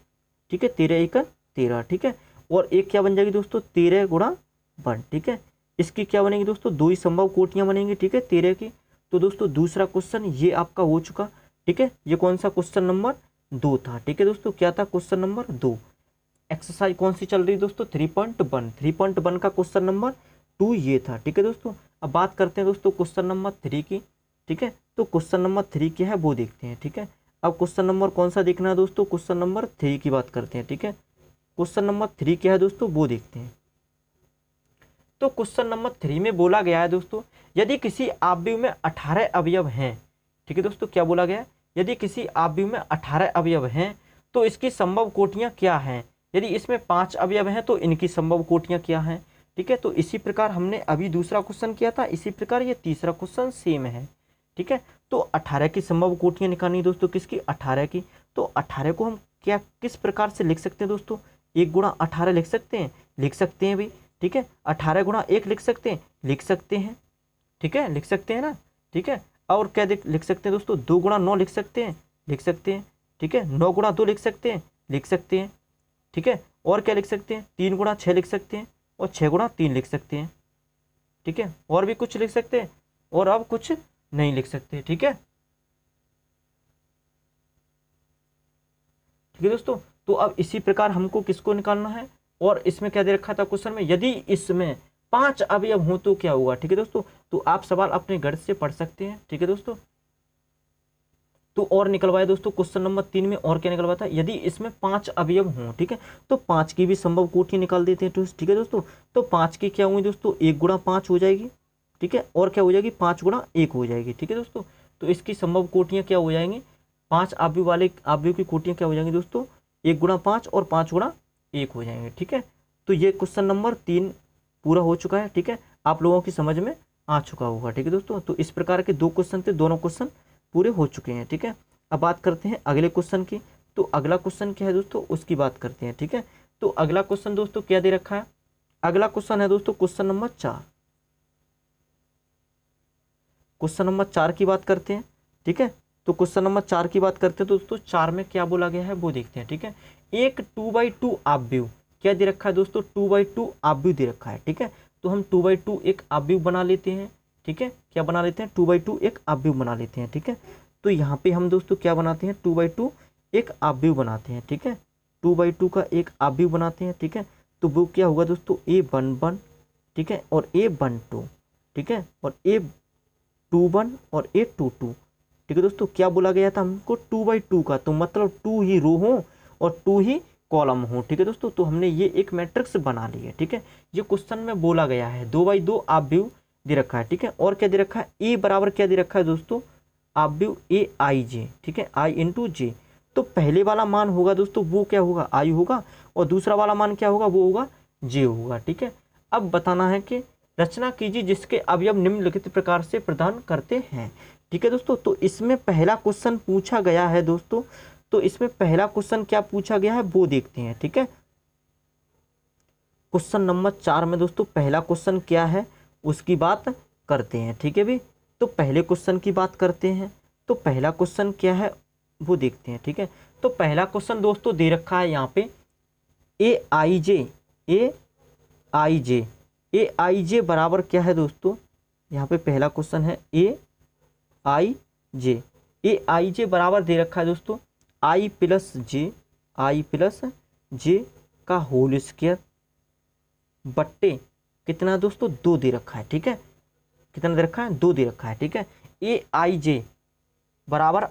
ठीक है, 13 1 13, ठीक है। और एक क्या बन जाएगी दोस्तों, 13 गुणा 1, ठीक है। इसकी क्या बनेगी दोस्तों, 2 ही संभव कोटियाँ बनेंगी, ठीक है, 13 की। तो दोस्तों दूसरा क्वेश्चन ये आपका हो चुका, ठीक है। ये कौन सा, क्वेश्चन नंबर 2 था, ठीक है दोस्तों। क्या था, क्वेश्चन नंबर 2। एक्सरसाइज कौन सी चल रही है दोस्तों, 3.1 का क्वेश्चन नंबर 2 ये था, ठीक है दोस्तों। अब बात करते हैं दोस्तों क्वेश्चन नंबर 3 की, ठीक है। तो क्वेश्चन नंबर 3 क्या है वो देखते हैं, ठीक है। अब क्वेश्चन नंबर कौन सा देखना है दोस्तों, क्वेश्चन नंबर 3 की बात करते हैं, ठीक है। क्वेश्चन नंबर 3 क्या है दोस्तों वो देखते हैं। तो क्वेश्चन नंबर 3 में बोला गया है दोस्तों, यदि किसी अवयव में 18 अवयव हैं, ठीक है दोस्तों, क्या बोला गया है, यदि किसी अवयव में 18 अवयव हैं तो इसकी संभव कोटियाँ क्या हैं, यदि इसमें 5 अवयव हैं तो इनकी संभव कोटियाँ क्या हैं, ठीक है। तो इसी प्रकार हमने अभी दूसरा क्वेश्चन किया था, इसी प्रकार ये तीसरा क्वेश्चन सेम है, ठीक है। तो 18 की संभव कोटियाँ निकालनी दोस्तों, किसकी, 18 की। तो 18 को हम क्या किस प्रकार से लिख सकते हैं दोस्तों, 1 गुणा 18 लिख सकते हैं भी, ठीक है। 18 गुणा 1 लिख सकते हैं, ठीक है, लिख सकते हैं ना, ठीक है। और क्या लिख सकते हैं दोस्तों, 2 गुणा 9 लिख सकते हैं, ठीक है। 9 गुणा 2 लिख सकते हैं, ठीक है। और क्या लिख सकते हैं, 3 गुणा 6 लिख सकते हैं, और 6 गुणा 3 लिख सकते हैं, ठीक है। और भी कुछ लिख सकते हैं, और अब कुछ नहीं लिख सकते, ठीक है, ठीक है दोस्तों। तो अब इसी प्रकार हमको किसको निकालना है, और इसमें क्या दे रखा था क्वेश्चन में, यदि इसमें 5 अवयव हो तो क्या होगा, ठीक है दोस्तों। तो आप सवाल अपने गणित से पढ़ सकते हैं, ठीक है दोस्तों। तो और निकलवाया दोस्तों क्वेश्चन नंबर 3 में, और क्या निकलवाया था, यदि इसमें 5 अवयव हों, ठीक है, तो 5 की भी संभव कोटियाँ निकाल देते हैं, ठीक है दोस्तों। तो 5 की क्या हुई दोस्तों, 1 गुणा 5 हो जाएगी, ठीक है, और क्या हो जाएगी, 5 गुणा 1 हो जाएगी, ठीक है दोस्तों। तो इसकी संभव कोटियाँ क्या हो जाएंगी, 5 अवयव वाले अवयव की कोटियाँ क्या हो जाएंगी दोस्तों, 1 गुणा 5 और 5 गुणा 1 हो जाएंगे, ठीक है। तो ये क्वेश्चन नंबर 3 पूरा हो चुका है, ठीक है, आप लोगों की समझ में आ चुका होगा, ठीक है दोस्तों। तो इस प्रकार के 2 क्वेश्चन थे, दोनों क्वेश्चन पूरे हो चुके हैं, ठीक है। अब बात करते हैं अगले क्वेश्चन की। तो अगला क्वेश्चन क्या है दोस्तों, उसकी बात करते हैं, ठीक है। तो अगला क्वेश्चन दोस्तों क्या दे रखा है, अगला क्वेश्चन है दोस्तों क्वेश्चन नंबर 4। क्वेश्चन नंबर 4 की बात करते हैं, ठीक है। तो क्वेश्चन नंबर 4 की बात करते हैं दोस्तों, 4 में क्या बोला गया है वो देखते हैं, ठीक है। एक 2/2 अवयव क्या दे रखा है दोस्तों, 2/2 अवयव दे रखा है, ठीक है। तो हम 2/2 एक अवयव बना लेते हैं, ठीक है, क्या बना लेते हैं, 2/2 एक अवयव बना लेते हैं, ठीक है। तो यहाँ पे हम दोस्तों क्या बनाते हैं, 2/2 एक अवयव बनाते हैं, ठीक है, 2/2 का एक अवयव बनाते हैं, ठीक है। तो वो क्या होगा दोस्तों, A11, ठीक है, और A12, ठीक है, और A21 और A22, ठीक है दोस्तों। क्या बोला गया था हमको, 2/2 का, तो मतलब 2 ही रो हो और 2 ही कॉलम हो, ठीक है दोस्तों। तो हमने ये एक मैट्रिक्स बना ली है, ठीक है। ये क्वेश्चन में बोला गया है 2/2 अवयव दे रखा है, ठीक है। और क्या दे रखा है, ए बराबर क्या दे रखा है दोस्तों, अवयव AIJ, ठीक है, I × J। तो पहले वाला मान होगा दोस्तों वो क्या होगा, I होगा, और दूसरा वाला मान क्या होगा, वो होगा J होगा, ठीक है। अब बताना है कि रचना कीजिए जिसके अवयव निम्नलिखित प्रकार से प्रदान करते हैं। ठीक है दोस्तों। तो इसमें पहला क्वेश्चन पूछा गया है दोस्तों, तो इसमें पहला क्वेश्चन क्या पूछा गया है वो देखते हैं। ठीक है, क्वेश्चन नंबर 4 में दोस्तों पहला क्वेश्चन क्या है उसकी बात करते हैं। ठीक है भी, तो पहले क्वेश्चन की बात करते हैं। तो पहला क्वेश्चन क्या है वो देखते हैं। ठीक है, तो पहला क्वेश्चन दोस्तों दे रखा है यहाँ पे ए आई जे बराबर क्या है दोस्तों, यहाँ पे पहला क्वेश्चन है ए आई जे बराबर दे रखा है दोस्तों आई प्लस जे का होल स्क्वायर बट्टे कितना दोस्तों 2 दे रखा है। ठीक है, कितना दे रखा है 2 दे रखा है। ठीक है, ए आई जे बराबर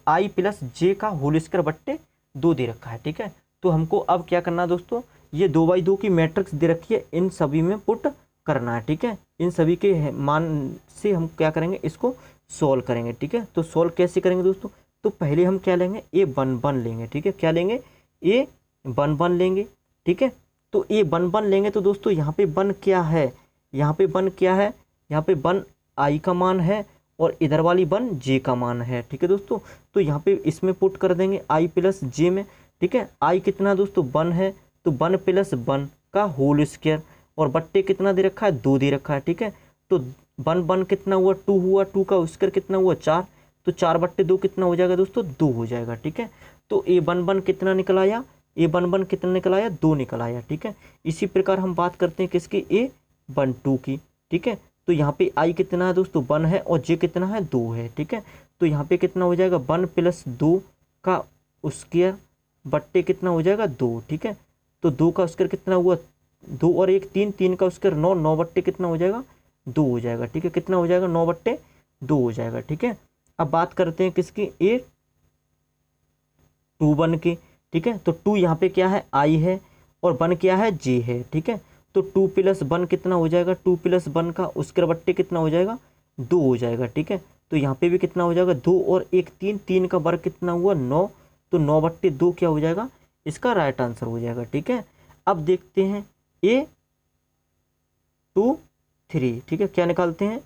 आई प्लस जे का होल स्क्वायर बट्टे 2 दे रखा है। ठीक है, तो हमको अब क्या करना है दोस्तों, ये 2/2 की मैट्रिक्स दे रखी है, इन सभी में पुट करना है। ठीक है, इन सभी के मान से हम क्या करेंगे, इसको सॉल्व करेंगे। ठीक है, तो सॉल्व कैसे करेंगे दोस्तों, तो पहले हम क्या लेंगे A11 लेंगे। ठीक है, क्या लेंगे A11 लेंगे। ठीक है, तो A11 लेंगे तो दोस्तों यहाँ पे 1 क्या है, यहाँ पे 1 क्या है, यहाँ पे 1 आई का मान है और इधर वाली 1 जे का मान है। ठीक है दोस्तों, तो यहाँ पे इसमें पुट कर देंगे आई प्लस जे में। ठीक है, आई कितना दोस्तों 1 है, तो 1 + 1 का होल स्क्वायर और बट्टे कितना दे रखा है 2 दे रखा है। ठीक है, तो 1 कितना हुआ 2 हुआ, 2 का स्क्वायर कितना हुआ 4, तो 4/2 कितना हो जाएगा दोस्तों 2 हो जाएगा। ठीक है, तो A11 कितना निकल आया, A11 कितना निकल आया 2 निकल आया। ठीक है, इसी प्रकार हम बात करते हैं किसकी A12 की। ठीक है, तो यहाँ पे आई कितना है दोस्तों 1 है और जे कितना है 2 है। ठीक है, तो यहाँ पे कितना हो जाएगा 1 + 2 का स्क्वायर बट्टे कितना हो जाएगा 2। ठीक है, तो 2 का स्क्वायर कितना हुआ 2 और 1 3, 3 का स्क्वायर 9, 9 बट्टे कितना हो जाएगा 2 हो जाएगा। ठीक है, कितना हो जाएगा 9/2 हो जाएगा। ठीक है, अब बात करते हैं किसकी A21 की। ठीक है, तो 2 यहाँ पे क्या है आई है और 1 क्या है जे है। ठीक है, तो 2 + 1 कितना हो जाएगा, 2 + 1 का स्क्वायर बट्टे कितना हो जाएगा 2 हो जाएगा। ठीक है, तो यहाँ पे भी कितना हो जाएगा 2 और 1 3, 3 का वर्ग कितना हुआ 9, तो 9/2 क्या हो जाएगा, इसका राइट आंसर हो जाएगा। ठीक है, अब देखते हैं A23। ठीक है, क्या निकालते हैं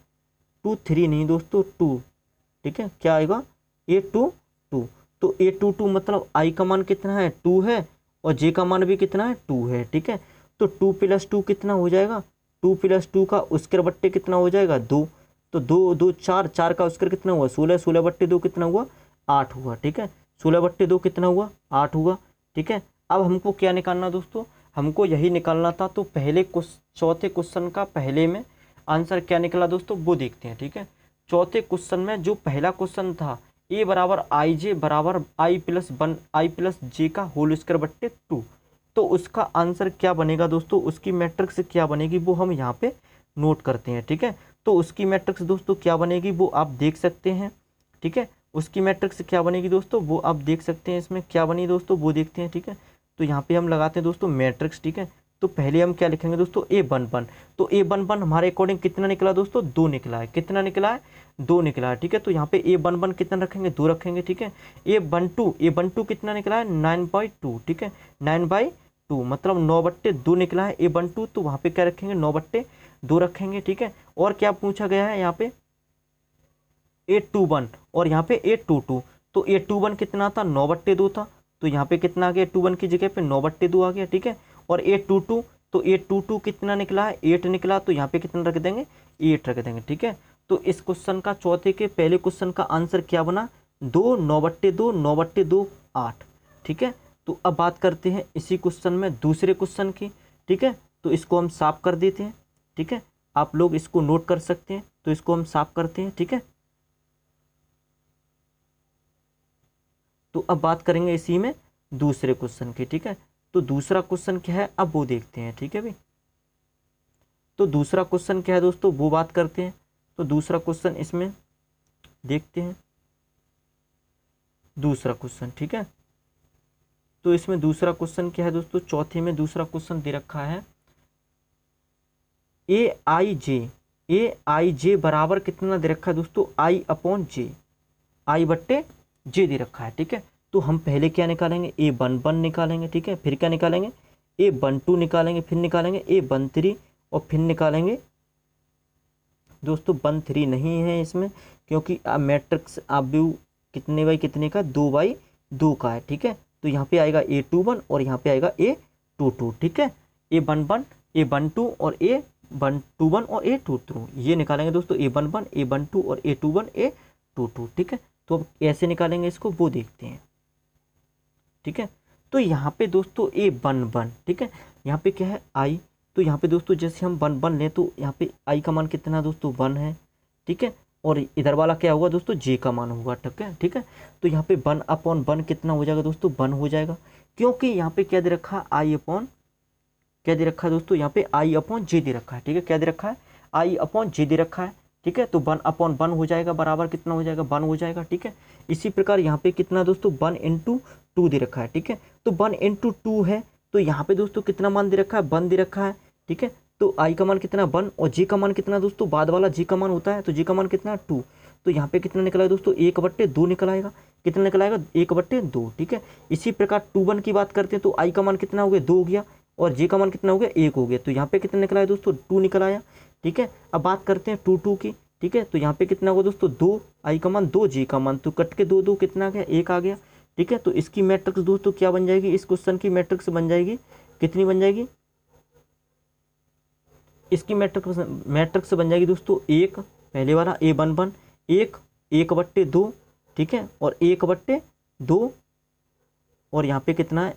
23 नहीं दोस्तों 2। ठीक है, क्या आएगा A22, तो A22 मतलब आई का मान कितना है 2 है और जे का मान भी कितना है 2 है। ठीक है, तो 2 + 2 कितना हो जाएगा, 2 + 2 का स्क्वायर बट्टे कितना हो जाएगा 2, तो 2 2 4, 4 का स्क्वायर कितना हुआ 16, 16/2 कितना हुआ 8 हुआ। ठीक है, 16/2 कितना हुआ 8 हुआ। ठीक है, अब हमको क्या निकालना दोस्तों, हमको यही निकालना था। तो पहले चौथे क्वेश्चन का पहले में आंसर क्या निकला दोस्तों वो देखते हैं। ठीक है, चौथे क्वेश्चन में जो पहला क्वेश्चन था A बराबर आई जे बराबर आई प्लस जे का होल स्क्वायर बट्टे 2, तो उसका आंसर क्या बनेगा दोस्तों, उसकी मैट्रिक्स क्या बनेगी वो हम यहाँ पे नोट करते हैं। ठीक है, तो उसकी मैट्रिक्स दोस्तों क्या बनेगी वो आप देख सकते हैं। ठीक है, उसकी मैट्रिक्स क्या बनेगी दोस्तों वो आप देख सकते हैं, इसमें क्या बनी दोस्तों वो देखते हैं। ठीक है, तो यहाँ पे हम लगाते हैं दोस्तों मैट्रिक्स। ठीक है, तो पहले हम क्या लिखेंगे दोस्तों A11, तो A11 हमारे अकॉर्डिंग कितना निकला दोस्तों 2 निकला है। कितना निकला है 2 निकला है। ठीक है, तो यहाँ पे A11 कितना रखेंगे 2 रखेंगे। ठीक है, A12 कितना निकला है 9/2। ठीक है, 9/2 मतलब 9/2 निकला है A12, तो वहाँ पे क्या रखेंगे 9/2 रखेंगे। ठीक है, और क्या पूछा गया है यहाँ पे A21 और यहाँ पे A22, तो A21 कितना था 9/2 था, तो यहाँ पे कितना आ गया 21 की जगह पे 9/2 आ गया। ठीक है, और A22, तो A22 कितना निकला है 8 निकला, तो यहाँ पे कितना रख देंगे 8 रख देंगे। ठीक है, तो इस क्वेश्चन का चौथे के पहले क्वेश्चन का आंसर क्या बना 2, 9/2, 9/2 8। ठीक है, तो अब बात करते हैं इसी क्वेश्चन में दूसरे क्वेश्चन की। ठीक है, तो इसको हम साफ कर देते हैं। ठीक है, आप लोग इसको नोट कर सकते हैं, तो इसको हम साफ करते हैं। ठीक है, तो अब बात करेंगे इसी में दूसरे क्वेश्चन की। ठीक है, तो दूसरा क्वेश्चन क्या है अब वो देखते हैं। ठीक है भाई, तो दूसरा क्वेश्चन क्या है दोस्तों वो बात करते हैं। तो दूसरा क्वेश्चन इसमें देखते हैं दूसरा क्वेश्चन। ठीक है, तो इसमें दूसरा क्वेश्चन क्या है दोस्तों, चौथे में दूसरा क्वेश्चन दे रखा है आई जे बराबर कितना दे रखा है दोस्तों I/J, I/J दे रखा है। ठीक है, तो हम पहले क्या निकालेंगे A11 निकालेंगे। ठीक है, फिर क्या निकालेंगे A12 निकालेंगे, फिर निकालेंगे A13 और फिर निकालेंगे दोस्तों 1 3 नहीं है इसमें, क्योंकि मैट्रिक्स अब कितने बाई कितने का, 2 बाई 2 का है, ठीक है। तो यहाँ पे आएगा A21 और यहाँ पे आएगा A22, ठीक है। A11 A12 और A21 और A22 ये निकालेंगे दोस्तों, A11 A12 और A21 A22, ठीक है। तो अब ऐसे निकालेंगे इसको, वो देखते हैं, ठीक है। तो यहाँ पे दोस्तों A11, ठीक है, यहाँ पे क्या है I, तो यहाँ पे दोस्तों जैसे हम 1 लें तो यहाँ पे I का मान कितना दोस्तों 1 है, ठीक है। और इधर वाला क्या होगा दोस्तों, J का मान होगा, ठीक है, ठीक है। तो यहाँ पे 1/1 कितना हो जाएगा दोस्तों, 1 हो जाएगा, क्योंकि यहाँ पे क्या दे रखा है क्या दे रखा है दोस्तों, यहाँ पे I/J दे रखा है, ठीक है। क्या दे रखा है, I/J दे रखा है, ठीक है। तो 1/1 हो जाएगा, बराबर कितना हो जाएगा, 1 हो जाएगा, ठीक है। इसी प्रकार यहाँ पे कितना दोस्तों 1/2 दे रखा है, ठीक है। तो 1/2 है, तो यहाँ पे दोस्तों कितना मान दे रखा है, 1 दे रखा है, ठीक है। तो I का मान कितना 1 और J का मान कितना दोस्तों, बाद वाला J का मान होता है, तो J का मान कितना 2। तो यहाँ पे कितना निकला है दोस्तों, 1/2 निकल आएगा, कितना निकल आएगा 1/2, ठीक है। इसी प्रकार 21 की बात करते हैं तो I का मान कितना हो गया 2 हो गया, और J का मान कितना हो गया 1 हो गया, तो यहाँ पे कितना निकला है दोस्तों 2 निकल आया, ठीक है। अब बात करते हैं 2 की, ठीक है। तो यहाँ पे कितना होगा दोस्तों 2 I का मान 2 J का मान, तो कट के 2 कितना आ गया 1 आ गया, ठीक है। तो इसकी मैट्रिक्स दोस्तों क्या बन जाएगी, इस क्वेश्चन की मैट्रिक्स बन जाएगी, कितनी बन जाएगी, इसकी मैट्रिक्स बन जाएगी दोस्तों 1, पहले वाला A11 1/2, ठीक है, और 1/2 और यहाँ पे कितना है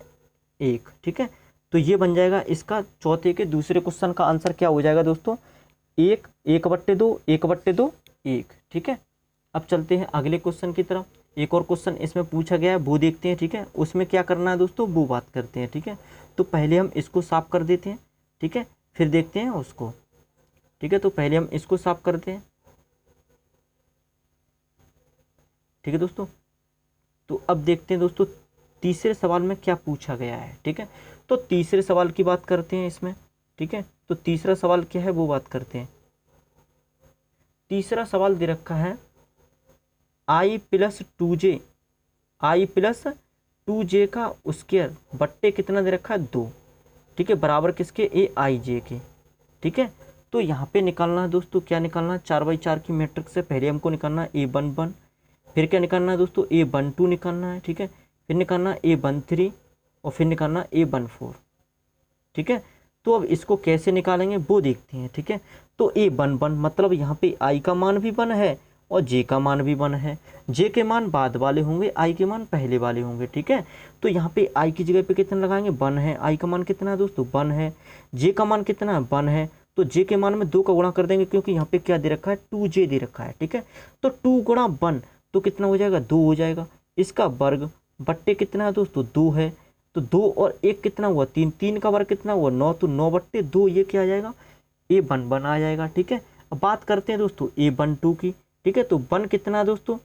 1, ठीक है। तो ये बन जाएगा इसका चौथे के दूसरे क्वेश्चन का आंसर क्या हो जाएगा दोस्तों, 1/2 1/2 1, ठीक है। अब चलते हैं अगले क्वेश्चन की तरफ, एक और क्वेश्चन इसमें पूछा गया है वो देखते हैं, ठीक है। उसमें क्या करना है दोस्तों वो बात करते हैं, ठीक है। तो पहले हम इसको साफ कर देते हैं, ठीक है, फिर देखते हैं उसको, ठीक है। तो पहले हम इसको साफ करते हैं, ठीक है दोस्तों। तो अब देखते हैं दोस्तों तीसरे सवाल में क्या पूछा गया है, ठीक है। तो तीसरे सवाल की बात करते हैं इसमें, ठीक है। तो तीसरा सवाल क्या है वो बात करते हैं। तीसरा सवाल दे रखा है I+2J का स्क्वायर बट्टे कितना दे रखा है 2, ठीक है, बराबर किसके AIJ के, ठीक है। तो यहाँ पे निकालना है दोस्तों, क्या निकालना है, 4/4 की मैट्रिक्स से पहले हमको निकालना है A11, फिर क्या निकालना है दोस्तों A12 निकालना है, ठीक है, फिर निकालना है A13 और फिर निकालना है A14, ठीक है। तो अब इसको कैसे निकालेंगे वो देखते हैं, ठीक है। तो A11 मतलब यहाँ पे I का मान भी 1 है और J का मान भी 1 है, J के मान बाद वाले होंगे, I के मान पहले वाले होंगे, ठीक है। तो यहाँ पे I की जगह पे कितना लगाएंगे 1 है, I का मान कितना है दोस्तों 1 है, J का मान कितना है 1 है, तो J के मान में 2 का गुणा कर देंगे, क्योंकि यहाँ पे क्या दे रखा है 2J दे रखा है, ठीक है। तो 2 गुणा 1 तो कितना हो जाएगा 2 हो जाएगा, इसका वर्ग बट्टे कितना है दोस्तों 2 है, तो 2 और 1 कितना हुआ 3, 3 का वर्ग कितना हुआ 9, तो 9/2 ये क्या आ जाएगा A11 आ जाएगा, ठीक है। अब बात करते हैं दोस्तों A12 की, ठीक है। तो 1 कितना है दोस्तों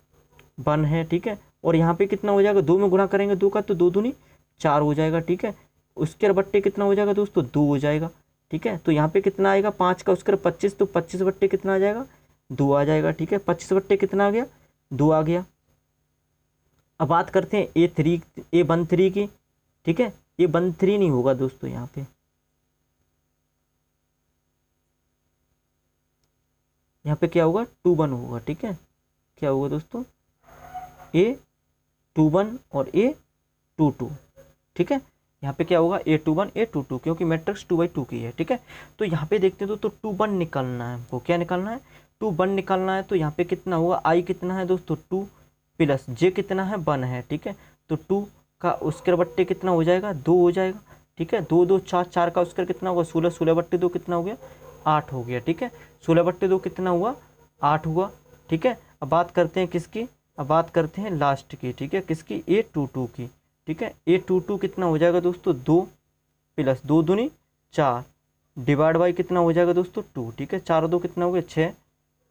1 है, ठीक है, और यहाँ पे कितना हो जाएगा 2 में गुणा करेंगे 2 का, तो 2 दूनी 4 हो जाएगा, ठीक है। उसके बट्टे कितना हो जाएगा दोस्तों 2 हो जाएगा, ठीक है। तो यहाँ पे कितना आएगा 5 का उसके 25, तो 25 बट्टे कितना आ जाएगा 2 आ जाएगा, ठीक है। 25 बट्टे कितना आ गया 2 आ गया। अब बात करते हैं A13 की, ठीक है। A13 नहीं होगा दोस्तों, यहाँ पे क्या होगा 21 होगा, ठीक है। क्या होगा दोस्तों A21 और A22, ठीक है। यहाँ पे क्या होगा A21 A22, क्योंकि मैट्रिक्स 2/2 की है, ठीक है। तो यहाँ पे देखते हैं तो 21 निकालना है, वो क्या निकालना है 21 निकालना है। तो यहाँ पे कितना होगा I कितना है दोस्तों 2 प्लस J कितना है 1 है, ठीक है। तो 2 का उसके बट्टे कितना हो जाएगा 2 हो जाएगा, ठीक है। 2 2 4 4 का उसके कितना होगा 16, 16/2 कितना हो गया 8 हो गया, ठीक है। 16/2 कितना हुआ 8 हुआ, ठीक है। अब बात करते हैं किसकी, अब बात करते हैं लास्ट की, ठीक है, किसकी A22 की, ठीक है। A22 कितना हो जाएगा दोस्तों 2 प्लस 2 दूनी 4 डिवाइड बाई कितना हो जाएगा दोस्तों 2, ठीक है। 4 और 2 कितना हो गया 6,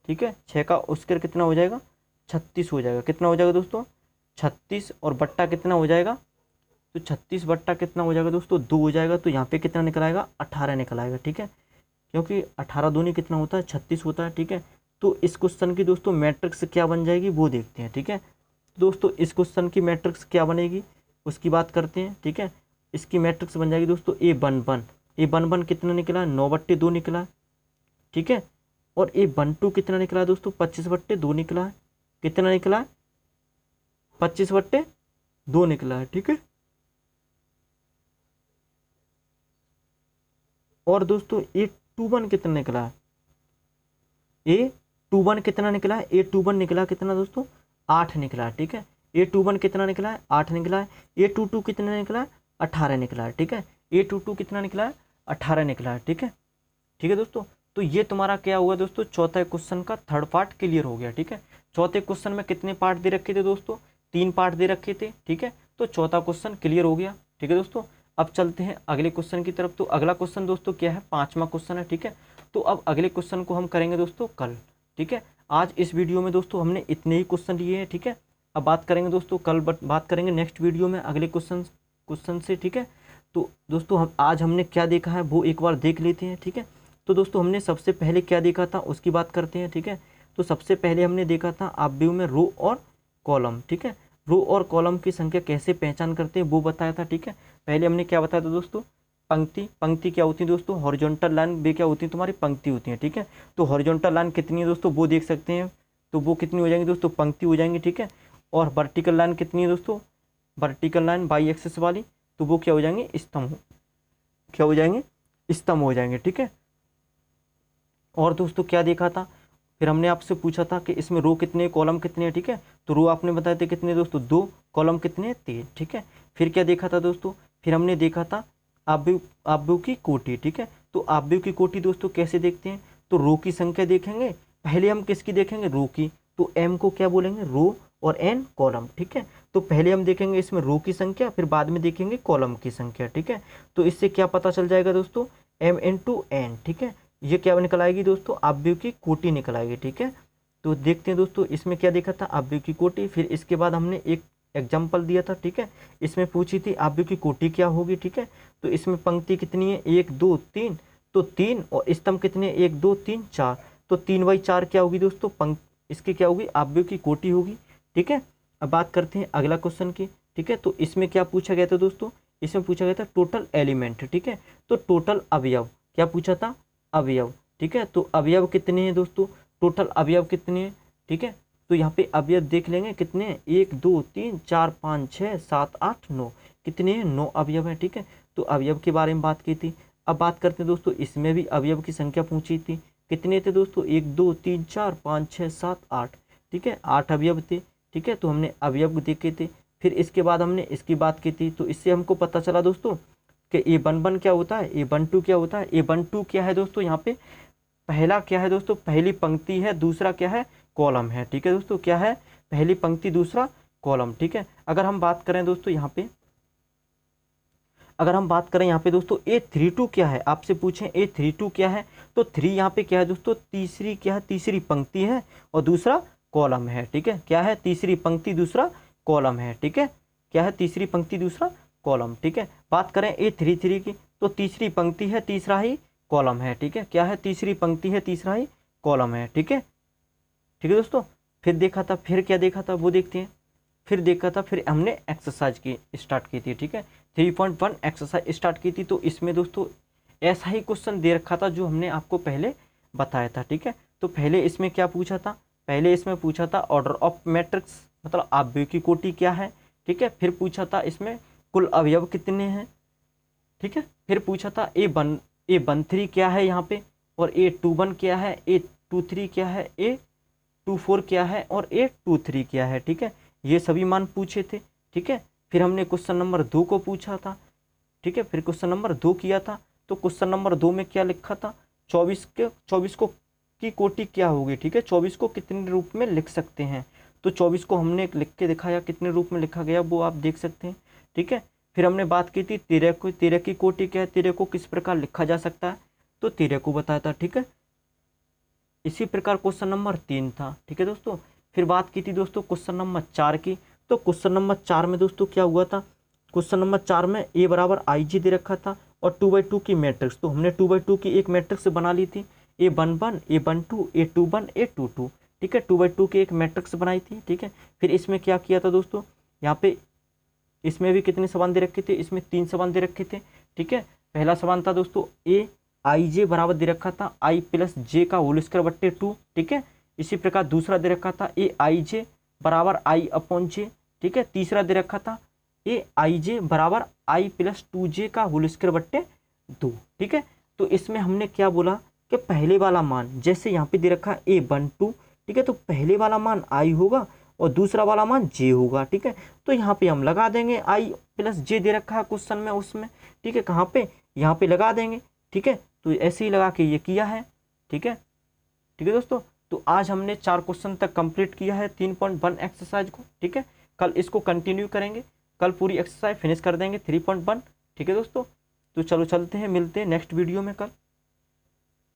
ठीक है। 6 का उसके कितना हो जाएगा 36 हो जाएगा, कितना हो जाएगा दोस्तों 36, और बट्टा कितना हो जाएगा, तो 36 बट्टा कितना हो जाएगा दोस्तों 2 हो जाएगा। तो यहाँ पे कितना निकल आएगा 18 निकल आएगा, ठीक है, क्योंकि 18 दूनी कितना होता है 36 होता है, ठीक है। तो इस क्वेश्चन की दोस्तों मैट्रिक्स क्या बन जाएगी वो देखते हैं, ठीक है। दोस्तों इस क्वेश्चन की मैट्रिक्स क्या बनेगी उसकी बात करते हैं, ठीक है। इसकी मैट्रिक्स बन जाएगी दोस्तों A11 कितना निकला 9/2 निकला, ठीक है। और A12 कितना निकला है दोस्तों, 25/2 निकला है। कितना निकला है, 25/2 निकला है, ठीक है। और दोस्तों A21 कितना निकला है, A21 कितना निकला है, A21 निकला कितना दोस्तों, 8 निकला है, ठीक है। A21 कितना निकला है, 8 निकला है। A22 कितना निकला है, 18 निकला है, ठीक है। A22 कितना निकला है, 18 निकला है, ठीक है। ठीक है दोस्तों, तो ये तुम्हारा क्या हुआ दोस्तों, चौथे क्वेश्चन का थर्ड पार्ट क्लियर हो गया, ठीक है। चौथे क्वेश्चन में कितने पार्ट दे रखे थे दोस्तों, 3 पार्ट दे रखे थे, ठीक है। तो चौथा क्वेश्चन क्लियर हो गया, ठीक है दोस्तों। अब चलते हैं अगले क्वेश्चन की तरफ। तो अगला क्वेश्चन दोस्तों क्या है, 5वां क्वेश्चन है, ठीक है। तो अब अगले क्वेश्चन को हम करेंगे दोस्तों कल, ठीक है। आज इस वीडियो में दोस्तों हमने इतने ही क्वेश्चन लिए हैं, ठीक है। अब बात करेंगे दोस्तों कल, बात करेंगे नेक्स्ट वीडियो में अगले क्वेश्चन से, ठीक है। तो दोस्तों हम आज हमने क्या देखा है वो एक बार देख लेते हैं, ठीक है। तो दोस्तों हमने सबसे पहले क्या देखा था उसकी बात करते हैं, ठीक है। तो सबसे पहले हमने देखा था ऑब्जेक्टिव में रो और कॉलम, ठीक है। रो और कॉलम की संख्या कैसे पहचान करते हैं वो बताया था, ठीक है। पहले हमने क्या बताया था दोस्तों, पंक्ति क्या होती है दोस्तों, हॉरिजॉन्टल लाइन वे क्या होती है, तुम्हारी पंक्ति होती है, ठीक है। तो हॉरिजॉन्टल लाइन कितनी है दोस्तों वो देख सकते हैं, तो वो कितनी हो जाएंगी दोस्तों, पंक्ति हो जाएंगी, ठीक है। और वर्टिकल लाइन कितनी है दोस्तों, वर्टिकल लाइन बाई एक्सिस वाली, तो वो क्या हो जाएंगे, स्तंभ, क्या हो जाएंगे, स्तंभ हो जाएंगे, ठीक है। और दोस्तों क्या देखा था, फिर हमने आपसे पूछा था कि इसमें रो कितने कॉलम कितने हैं, ठीक है। तो रो आपने बताए थे कितने दोस्तों, 2, कॉलम कितने हैं, 3, ठीक है। फिर क्या देखा था दोस्तों, फिर हमने देखा था ऑब्जेक्टिव की कोटि, ठीक है। तो ऑब्जेक्टिव की कोटि दोस्तों कैसे देखते हैं, तो रो की संख्या देखेंगे, पहले हम किसकी देखेंगे, रो की। तो एम को क्या बोलेंगे, रो, और एन कॉलम, ठीक है। तो पहले हम देखेंगे इसमें रो की संख्या, फिर बाद में देखेंगे कॉलम की संख्या, ठीक है। तो इससे क्या पता चल जाएगा दोस्तों, M×N, ठीक है। ये क्या निकल आएगी दोस्तों, ऑब्जेक्टिव की कोटि निकल आएगी, ठीक है। तो देखते हैं दोस्तों इसमें क्या देखा था, ऑब्जेक्टिव की कोटि। फिर इसके बाद हमने एक एग्जाम्पल दिया था, ठीक है। इसमें पूछी थी ऑब्जेक्टिव की कोटि क्या होगी, ठीक है। तो इसमें पंक्ति कितनी है, 1 2 3, तो 3, और स्तंभ कितने, 1 2 3 4, तो 3/4 क्या होगी दोस्तों, इसकी क्या होगी, ऑब्जेक्टिव की कोटि होगी, ठीक है। अब बात करते हैं अगला क्वेश्चन की, ठीक है। तो इसमें क्या पूछा गया था दोस्तों, इसमें पूछा गया था टोटल एलिमेंट, ठीक है। तो टोटल अवयव क्या पूछा था, अवयव, ठीक है। तो अवयव कितने हैं दोस्तों, टोटल अवयव कितने हैं, ठीक है। तो यहाँ पे अवयव देख लेंगे कितने हैं, 1 2 3 4 5 6 7 8 9, कितने हैं, 9 अवयव हैं, ठीक है। तो अवयव के बारे में बात की थी। अब बात करते हैं दोस्तों, इसमें भी अवयव की संख्या पूछी थी, कितने थे दोस्तों, 1 2 3 4 5 6 7 8, ठीक है, 8 अवयव थे, ठीक है। तो हमने अवयव देखे थे। फिर इसके बाद हमने इसकी बात की थी, तो इससे हमको पता चला दोस्तों कि A11 क्या होता है, A12 क्या होता है। A12 क्या है दोस्तों, यहाँ पे पहला क्या है दोस्तों, पहली पंक्ति है, दूसरा क्या है, कॉलम है, ठीक है दोस्तों। क्या है, पहली पंक्ति, दूसरा कॉलम, ठीक है। अगर हम बात करें दोस्तों यहाँ पे, अगर हम बात करें यहाँ पे दोस्तों, A32 क्या है, आपसे पूछें A32 क्या है, तो 3 यहाँ पे क्या है दोस्तों, तीसरी क्या है, तीसरी पंक्ति है, और दूसरा कॉलम है, ठीक है। क्या है, तीसरी पंक्ति दूसरा कॉलम है, ठीक है। क्या है, तीसरी पंक्ति दूसरा कॉलम, ठीक है। बात करें A33 की, तो तीसरी पंक्ति है, तीसरा ही कॉलम है, ठीक है। क्या है, तीसरी पंक्ति है, तीसरा ही कॉलम है, ठीक है, ठीक है दोस्तों। फिर देखा था, फिर क्या देखा था वो देखते हैं। फिर देखा था, फिर हमने एक्सरसाइज की स्टार्ट की थी, ठीक है। 3.1 एक्सरसाइज स्टार्ट की थी। तो इसमें दोस्तों ऐसा ही क्वेश्चन दे रखा था जो हमने आपको पहले बताया था, ठीक है। तो पहले इसमें क्या पूछा था, पहले इसमें पूछा था ऑर्डर ऑफ मैट्रिक्स, मतलब ऑब्जेक्टिव की कोटि क्या है, ठीक है। फिर पूछा था इसमें कुल अवयव कितने हैं, ठीक है। फिर पूछा था A13 क्या है यहाँ पे, और A21 क्या है, A23 क्या है, A24 क्या है, और A23 क्या है, ठीक है। ये सभी मान पूछे थे, ठीक है। फिर हमने क्वेश्चन नंबर 2 को पूछा था, ठीक है। फिर क्वेश्चन नंबर 2 किया था। तो क्वेश्चन नंबर 2 में क्या लिखा था, 24 को की कोटि क्या होगी, ठीक है। 24 को कितने रूप में लिख सकते हैं, तो 24 को हमने लिख के दिखाया, कितने रूप में लिखा गया वो आप देख सकते हैं, ठीक है। फिर हमने बात की थी 13 की कोटि क्या है, 13 को किस प्रकार लिखा जा सकता है, तो 13 को बताया था, ठीक है। इसी प्रकार क्वेश्चन नंबर 3 था, ठीक है दोस्तों। फिर बात की थी दोस्तों क्वेश्चन नंबर 4 की। तो क्वेश्चन नंबर 4 में दोस्तों क्या हुआ था, क्वेश्चन नंबर 4 में A बराबर IG दे रखा था, और 2/2 की मैट्रिक्स, तो हमने 2/2 की एक मैट्रिक्स बना ली थी, A11 A12 A21 A22, ठीक है। 2/2 की एक मैट्रिक्स बनाई थी, ठीक है। फिर इसमें क्या किया था दोस्तों, यहाँ पे इसमें भी कितने समान दे रखे थे, इसमें 3 समान दे रखे थे, ठीक है। पहला समान था दोस्तों आई जे बराबर दे रखा था आई प्लस जे का होल स्क्वायर बट्टे 2, ठीक है। इसी प्रकार दूसरा दे रखा था ए आई जे बराबर आई अपॉन जे, ठीक है। तीसरा दे रखा था ए आई जे बराबर आई प्लस 2 जे का होल स्क्वायर बट्टे 2, ठीक है। तो इसमें हमने क्या बोला कि पहले वाला मान, जैसे यहाँ पे दे रखा A12, ठीक है, तो पहले वाला मान आई होगा और दूसरा वाला मान जे होगा, ठीक है। तो यहाँ पे हम लगा देंगे आई प्लस जे दे रखा है क्वेश्चन में उसमें, ठीक है। कहाँ पे, यहाँ पे लगा देंगे, ठीक है। तो ऐसे ही लगा के ये किया है, ठीक है। ठीक है दोस्तों, तो आज हमने 4 क्वेश्चन तक कंप्लीट किया है 3.1 एक्सरसाइज को, ठीक है। कल इसको कंटिन्यू करेंगे, कल पूरी एक्सरसाइज फिनिश कर देंगे 3.1, ठीक है दोस्तों। तो चलो चलते हैं, मिलते हैं नेक्स्ट वीडियो में कल।